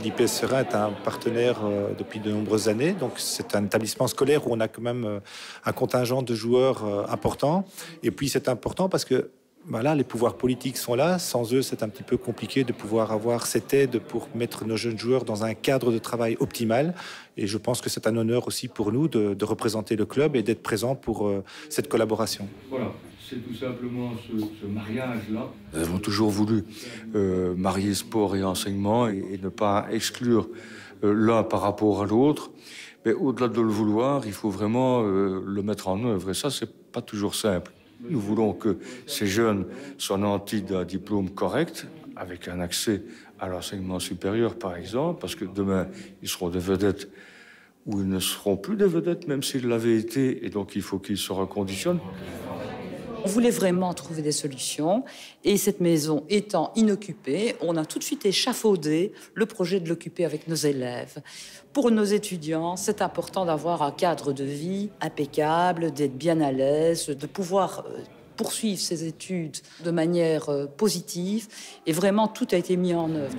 l'IPS Serein est un partenaire depuis de nombreuses années. Donc, c'est un établissement scolaire où on a quand même un contingent de joueurs important. Et puis, c'est important parce que voilà, les pouvoirs politiques sont là. Sans eux, c'est un petit peu compliqué de pouvoir avoir cette aide pour mettre nos jeunes joueurs dans un cadre de travail optimal. Et je pense que c'est un honneur aussi pour nous de représenter le club et d'être présent pour cette collaboration. Voilà, c'est tout simplement ce mariage-là. Nous avons toujours voulu marier sport et enseignement et ne pas exclure l'un par rapport à l'autre. Mais au-delà de le vouloir, il faut vraiment le mettre en œuvre. Et ça, c'est pas toujours simple. Nous voulons que ces jeunes soient nantis d'un diplôme correct, avec un accès à l'enseignement supérieur, par exemple, parce que demain, ils seront des vedettes ou ils ne seront plus des vedettes, même s'ils l'avaient été, et donc il faut qu'ils se reconditionnent. On voulait vraiment trouver des solutions et cette maison étant inoccupée, on a tout de suite échafaudé le projet de l'occuper avec nos élèves. Pour nos étudiants, c'est important d'avoir un cadre de vie impeccable, d'être bien à l'aise, de pouvoir poursuivre ses études de manière positive et vraiment tout a été mis en œuvre.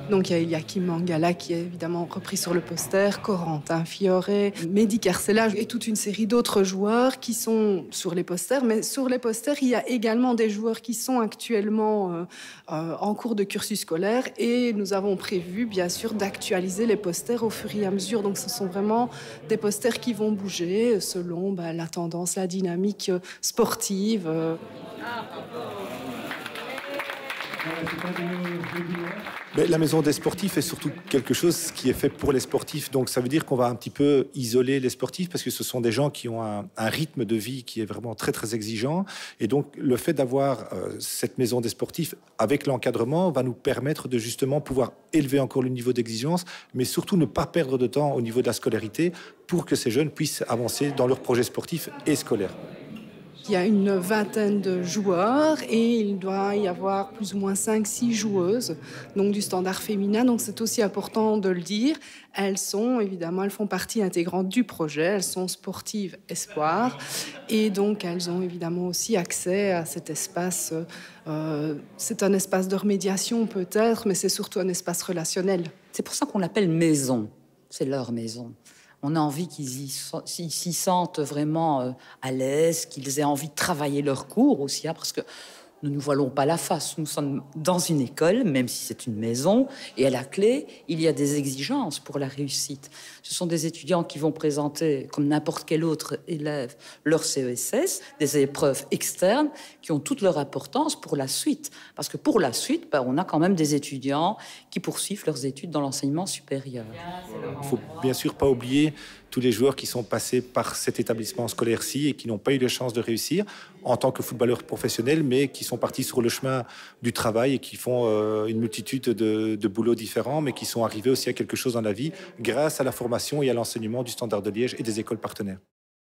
Donc il y a Kim Mangala qui est évidemment repris sur le poster, Corentin Fioré, Mehdi Carcella et toute une série d'autres joueurs qui sont sur les posters. Mais sur les posters, il y a également des joueurs qui sont actuellement en cours de cursus scolaire et nous avons prévu bien sûr d'actualiser les posters au fur et à mesure. Donc ce sont vraiment des posters qui vont bouger selon la tendance, la dynamique sportive. Mais la maison des sportifs est surtout quelque chose qui est fait pour les sportifs. Donc ça veut dire qu'on va un petit peu isoler les sportifs parce que ce sont des gens qui ont un rythme de vie qui est vraiment très très exigeant. Et donc le fait d'avoir cette maison des sportifs avec l'encadrement va nous permettre de justement pouvoir élever encore le niveau d'exigence, mais surtout ne pas perdre de temps au niveau de la scolarité pour que ces jeunes puissent avancer dans leurs projets sportifs et scolaires. Il y a une vingtaine de joueurs et il doit y avoir plus ou moins 5-6 joueuses, donc du standard féminin. Donc c'est aussi important de le dire. Elles font partie intégrante du projet. Elles sont sportives espoirs et donc elles ont évidemment aussi accès à cet espace. C'est un espace de remédiation peut-être, mais c'est surtout un espace relationnel. C'est pour ça qu'on l'appelle maison. C'est leur maison. On a envie qu'ils s'y sentent vraiment à l'aise, qu'ils aient envie de travailler leur cours aussi, parce que nous ne nous voilons pas la face. Nous sommes dans une école, même si c'est une maison, et à la clé, il y a des exigences pour la réussite. Ce sont des étudiants qui vont présenter, comme n'importe quel autre élève, leur CESS, des épreuves externes qui ont toute leur importance pour la suite. Parce que pour la suite, on a quand même des étudiants qui poursuivent leurs études dans l'enseignement supérieur. Il ne faut bien sûr pas oublier tous les joueurs qui sont passés par cet établissement scolaire-ci et qui n'ont pas eu la chance de réussir en tant que footballeurs professionnels, mais qui sont partis sur le chemin du travail et qui font une multitude de boulots différents, mais qui sont arrivés aussi à quelque chose dans la vie grâce à la formation et à l'enseignement du Standard de Liège et des écoles partenaires.